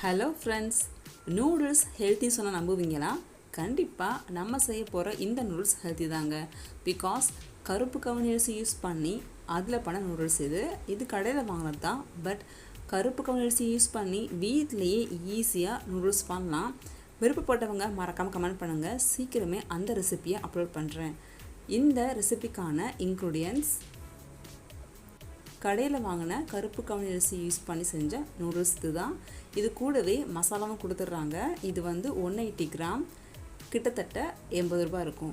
Hello friends, noodles healthy சொன்னால் நம்புவீங்களா? கண்டிப்பாக நம்ம செய்ய போகிற இந்த நூடுல்ஸ் ஹெல்த்தி தாங்க. பிகாஸ் கருப்பு கவுனி அரிசி யூஸ் பண்ணி அதில் பண்ண நூடுல்ஸ் இது கடையில் வாங்கினது தான். பட் கருப்பு கவுனி அரிசி யூஸ் பண்ணி வீட்லேயே ஈஸியாக நூடுல்ஸ் பண்ணலாம். விருப்பப்பட்டவங்க மறக்காமல் கமெண்ட் பண்ணுங்கள். சீக்கிரமே அந்த ரெசிப்பியை அப்லோட் பண்ணுறேன். இந்த ரெசிபிக்கான இன்க்ரீடியன்ட்ஸ்: கடையில் வாங்கின கருப்பு கவுனி அரிசி யூஸ் பண்ணி செஞ்ச நூடுல்ஸ் தான். இது கூடவே மசாலாவும் கொடுத்துட்றாங்க. இது 180 கிராம், கிட்டத்தட்ட 80 ரூபாய் இருக்கும்.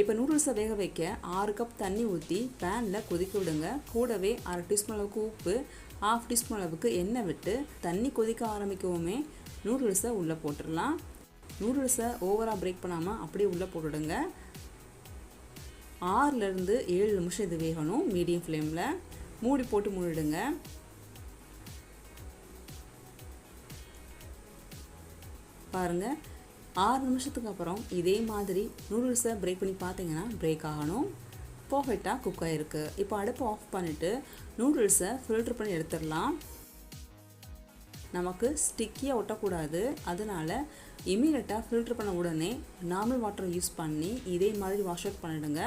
இப்போ நூடுல்ஸை வேக வைக்க 6 கப் தண்ணி ஊற்றி பேனில் கொதிக்க விடுங்க. கூடவே 1/2 டீஸ்பூன் அளவுக்கு உப்பு, 1/2 டீஸ்பூன் அளவுக்கு எண்ணெய் விட்டு தண்ணி கொதிக்க ஆரம்பிக்கவுமே நூடுல்ஸை உள்ளே போட்டுடலாம். நூடுல்ஸை ஓவராக பிரேக் பண்ணாமல் அப்படியே உள்ளே போட்டுடுங்க. 6லேருந்து 7 நிமிஷம் இது வேகணும். மீடியம் ஃப்ளேமில் மூடி போட்டு மூடிடுங்க. பாருங்கள், 6 நிமிஷத்துக்கு அப்புறம் இதே மாதிரி நூடுல்ஸை பிரேக் பண்ணி பார்த்தீங்கன்னா பிரேக் ஆகணும். பர்ஃபெக்டாக குக் ஆகிருக்கு. இப்போ அடுப்பை ஆஃப் பண்ணிவிட்டு நூடுல்ஸை ஃபில்ட்ரு பண்ணி எடுத்துடலாம். நமக்கு ஸ்டிக்கியாக ஒட்டக்கூடாது. அதனால் இமீடியட்டாக ஃபில்ட்ரு பண்ண உடனே நார்மல் வாட்டர் யூஸ் பண்ணி இதே மாதிரி வாஷ் அவுட் பண்ணிவிடுங்க.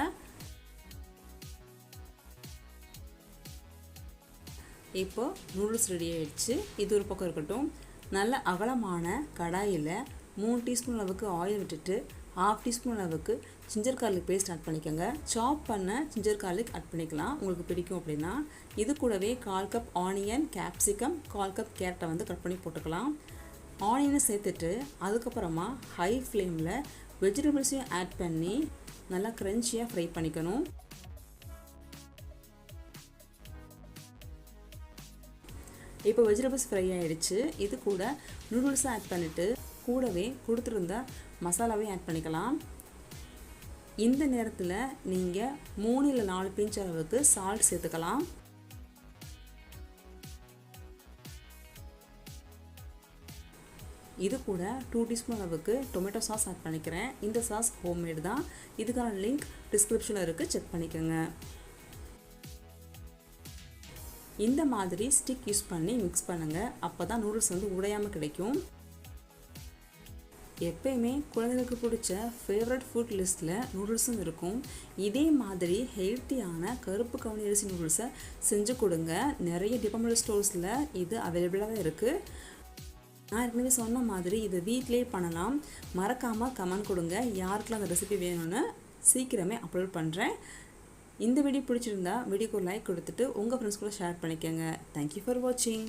இப்போ நூடுல்ஸ் ரெடி ஆகிடுச்சு. இது ஒரு பக்கம் இருக்கட்டும். நல்ல அகலமான கடாயில் 3 டீஸ்பூன் அளவுக்கு ஆயில் விட்டுட்டு 1/2 டீஸ்பூன் அளவுக்கு ஜிஞ்சர் கார்லிக் பேஸ்ட் ஆட் பண்ணிக்கோங்க. சாப் பண்ண ஜிஞ்சர் கார்லிக் ஆட் பண்ணிக்கலாம் உங்களுக்கு பிடிக்கும் அப்படின்னா. இது கூடவே 1/4 கப் ஆனியன், கேப்சிகம், 1/4 கப் கேரட்டை கட் பண்ணி போட்டுக்கலாம். ஆனியனை சேர்த்துட்டு அதுக்கப்புறமா ஹை ஃப்ளேமில் வெஜிடபிள்ஸையும் ஆட் பண்ணி நல்லா க்ரன்ச்சியாக ஃப்ரை பண்ணிக்கணும். இப்போ வெஜிடபிள்ஸ் ஃப்ரை ஆகிடுச்சு. இது கூட நூடுல்ஸை ஆட் பண்ணிவிட்டு கூடவே கொடுத்துருந்த மசாலாவையும் ஆட் பண்ணிக்கலாம். இந்த நேரத்தில் நீங்கள் 3 இல்லை 4 பிஞ்ச் அளவுக்கு சால்ட் சேர்த்துக்கலாம். இது கூட 2 டீஸ்பூன் அளவுக்கு டொமேட்டோ சாஸ் ஆட் பண்ணிக்கிறேன். இந்த சாஸ் ஹோம்மேடு தான். இதுக்கான லிங்க் டிஸ்கிரிப்ஷனில் இருக்குது, செக் பண்ணிக்கோங்க. இந்த மாதிரி ஸ்டிக் யூஸ் பண்ணி மிக்ஸ் பண்ணுங்கள். அப்போ தான் நூடுல்ஸ் உடையாமல் கிடைக்கும். எப்பயுமே குழந்தைகளுக்கு பிடிச்ச ஃபேவரட் ஃபுட் லிஸ்ட்டில் நூடுல்ஸும் இருக்கும். இதே மாதிரி ஹெல்த்தியான கருப்பு கவுனி அரிசி நூடுல்ஸை செஞ்சு கொடுங்க. நிறைய டிபார்ட்மெண்டல் ஸ்டோர்ஸில் இது அவைலபிளாக தான் இருக்குது. நான் ஏற்கனவே சொன்ன மாதிரி இதை வீட்டிலே பண்ணலாம். மறக்காமல் கமெண்ட் கொடுங்க. யாருக்கெல்லாம் அந்த ரெசிபி வேணும்னு சீக்கிரமே அப்லோட் பண்ணுறேன். இந்த வீடியோ பிடிச்சிருந்தா வீடியோக்கு ஒரு லைக் கொடுத்துட்டு உங்கள் ஃப்ரெண்ட்ஸ் கூட ஷேர் பண்ணிக்கோங்க. தேங்க்யூ ஃபார் வாட்சிங்.